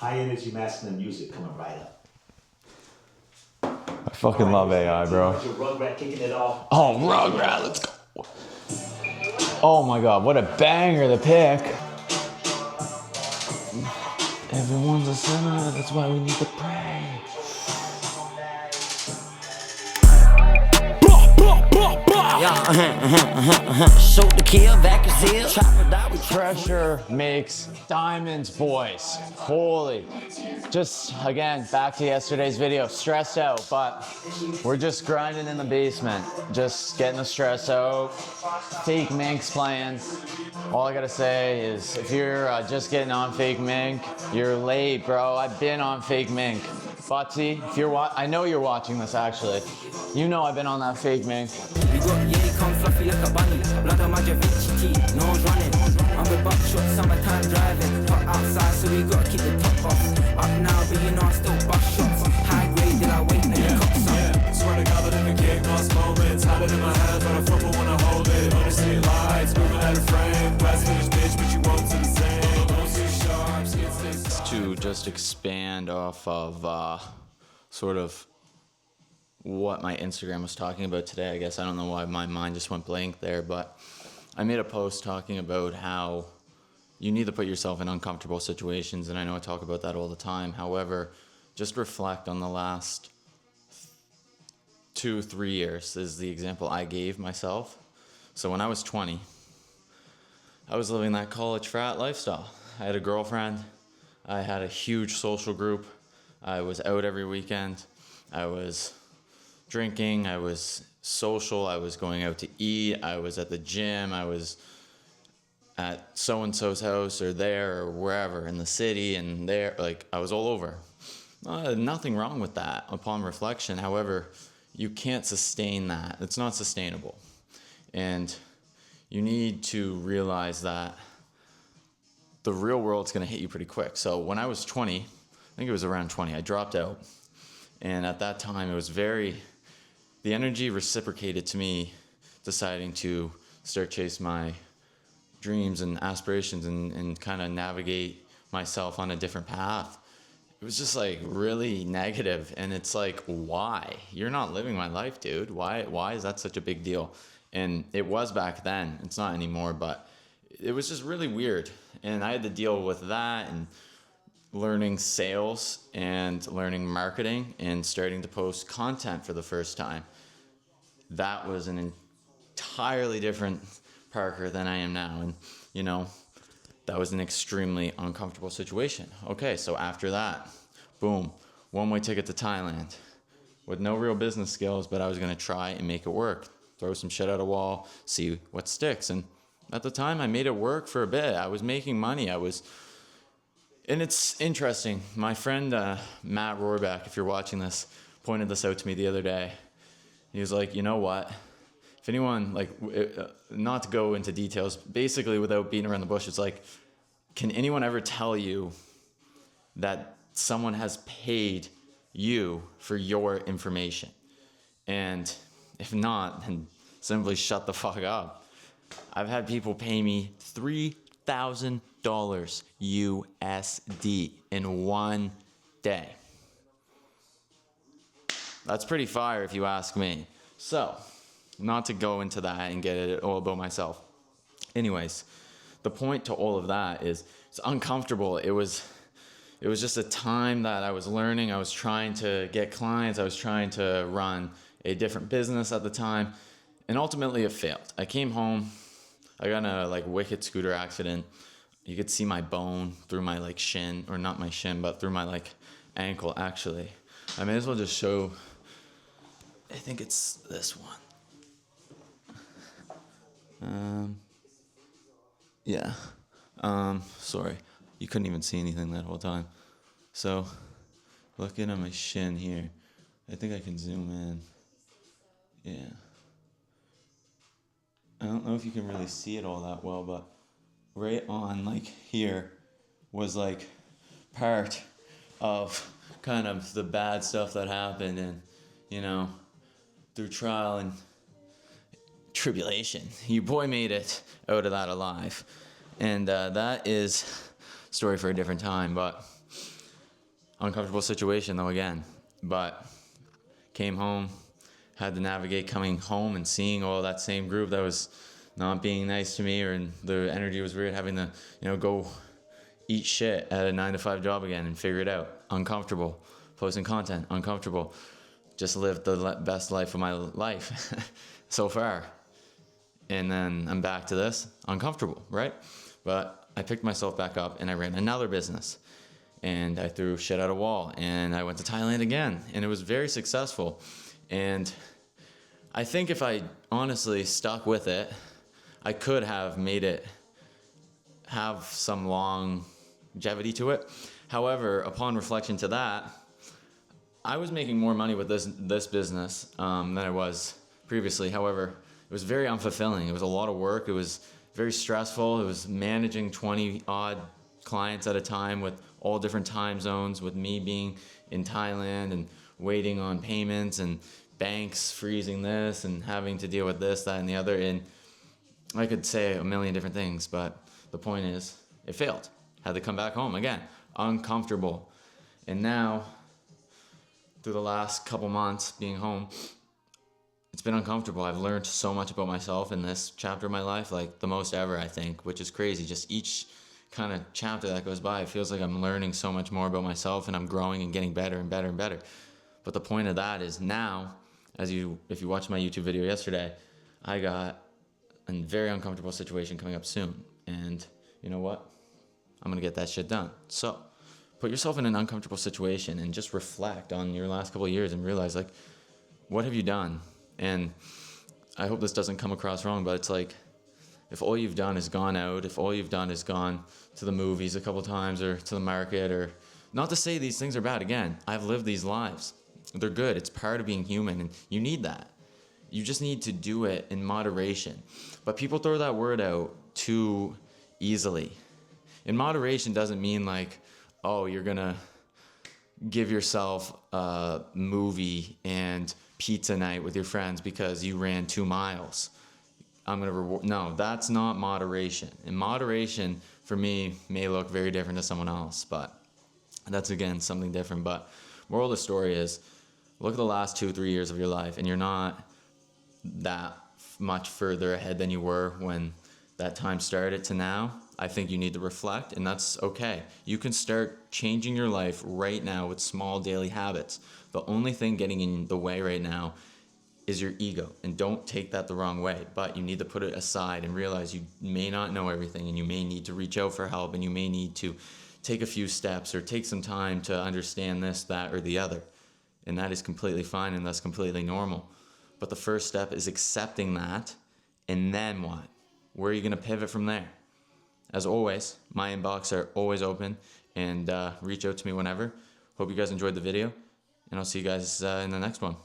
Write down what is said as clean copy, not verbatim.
high energy masculine music coming right up. I fucking love AI, bro. Your Rugrat kicking it off. Oh, Rugrat, let's go. Oh my god, what a banger, the pick. Everyone's a sinner, that's why we need to pray. Shoot the kill, vacuum seal. Pressure makes diamonds, boys. Holy. Just, again, back to yesterday's video. Stressed out, but we're just grinding in the basement. Just getting the stress out. Fake Mink's playing. All I gotta say is, if you're just getting on Fake Mink, you're late, bro. I've been on Fake Mink. Butsy, if you're I know you're watching this, actually. You know I've been on that Fake Mink. We got yeah, come fluffy like a bunny. Blood on my Javinci teeth, nose running. I'm with buckshot, summertime driving. Hot outside, so we gotta keep the top off. Up now, but you know I still bust shots. High grade, till I wait and the cops up. Yeah, swear to God, I never get lost moments. Have it in my hands, but I football when I hold it. Honestly, lights, moving out of frame. Glass finish, bitch, but you won't do the same. Don't see sharp, skits, To just expand off of sort of what my Instagram was talking about today. I guess I don't know why my mind just went blank there, but I made a post talking about how you need to put yourself in uncomfortable situations, and I know I talk about that all the time. However, just reflect on the last 2-3 years is the example I gave myself. So when I was 20, I was living that college frat lifestyle. I had a girlfriend. I had a huge social group. I was out every weekend. I was drinking. I was social. I was going out to eat. I was at the gym. I was at so-and-so's house or there or wherever in the city and there. Like, I was all over. Nothing wrong with that upon reflection. However, you can't sustain that. It's not sustainable. And you need to realize that the real world's going to hit you pretty quick. So when I was 20, I think it was around 20, I dropped out. And at that time, it was the energy reciprocated to me deciding to start chase my dreams and aspirations and kind of navigate myself on a different path. It was just like really negative. And it's like, why? You're not living my life, dude. Why is that such a big deal? And it was back then. It's not anymore, but it was just really weird. And I had to deal with that and learning sales and learning marketing and starting to post content for the first time. That was an entirely different Parker than I am now. And, you know, that was an extremely uncomfortable situation. Okay, so after that, boom, one-way ticket to Thailand with no real business skills, but I was going to try and make it work. Throw some shit at a wall, see what sticks. And at the time, I made it work for a bit. I was making money. And it's interesting. My friend, Matt Rohrbeck, if you're watching this, pointed this out to me the other day. He was like, you know what? If anyone, like, not to go into details, basically without beating around the bush, it's like, can anyone ever tell you that someone has paid you for your information? And if not, then simply shut the fuck up. I've had people pay me $3,000 USD in one day. That's pretty fire if you ask me. So, not to go into that and get it all about myself. Anyways, the point to all of that is it's uncomfortable. It was just a time that I was learning. I was trying to get clients. I was trying to run a different business at the time. And ultimately it failed. I came home. I got in a wicked scooter accident. You could see my bone through my shin, or not my shin, but through my ankle actually. I may as well just show, I think it's this one. Yeah. Sorry. You couldn't even see anything that whole time. So, looking at my shin here, I think I can zoom in. Yeah. I don't know if you can really see it all that well, but right on here was part of kind of the bad stuff that happened, and through trial and tribulation, your boy made it out of that alive. And that is a story for a different time, but Uncomfortable situation though again, but came home, had to navigate coming home and seeing all that same group that was not being nice to me, or the energy was weird, having to, go eat shit at a 9-to-5 job again and figure it out. Uncomfortable. Posting content, uncomfortable. Just lived the best life of my life so far. And then I'm back to this, uncomfortable, right? But I picked myself back up and I ran another business. And I threw shit at a wall, and I went to Thailand again, and it was very successful. And I think if I honestly stuck with it, I could have made it have some longevity to it. However, upon reflection to that, I was making more money with this business than I was previously. However, it was very unfulfilling. It was a lot of work. It was very stressful. It was managing 20 odd clients at a time with all different time zones, with me being in Thailand and waiting on payments and banks freezing this and having to deal with this, that, and the other. And I could say a million different things, but the point is, it failed. Had to come back home again, uncomfortable. And now, through the last couple months being home, it's been uncomfortable. I've learned so much about myself in this chapter of my life, like the most ever, I think, which is crazy. Just each kind of chapter that goes by, it feels like I'm learning so much more about myself, and I'm growing and getting better and better and better. But the point of that is now, if you watched my YouTube video yesterday, I got a very uncomfortable situation coming up soon. And you know what? I'm going to get that shit done. So put yourself in an uncomfortable situation and just reflect on your last couple of years and realize, like, what have you done? And I hope this doesn't come across wrong, but it's like, if all you've done is gone out, if all you've done is gone to the movies a couple times or to the market, or not to say these things are bad. Again, I've lived these lives. They're good. It's part of being human, and you need that. You just need to do it in moderation. But people throw that word out too easily. In moderation doesn't mean like, oh, you're going to give yourself a movie and pizza night with your friends because you ran 2 miles. I'm going to reward. No, that's not moderation. And moderation for me may look very different to someone else, but that's again something different. But moral of the story is, look at the last 2-3 years of your life, and you're not that much further ahead than you were when that time started to now. I think you need to reflect, and that's okay. You can start changing your life right now with small daily habits. The only thing getting in the way right now is your ego, and don't take that the wrong way, but you need to put it aside and realize you may not know everything, and you may need to reach out for help, and you may need to take a few steps or take some time to understand this, that, or the other. And that is completely fine, and that's completely normal. But the first step is accepting that, and then what? Where are you going to pivot from there? As always, my inbox are always open, and reach out to me whenever. Hope you guys enjoyed the video, and I'll see you guys in the next one.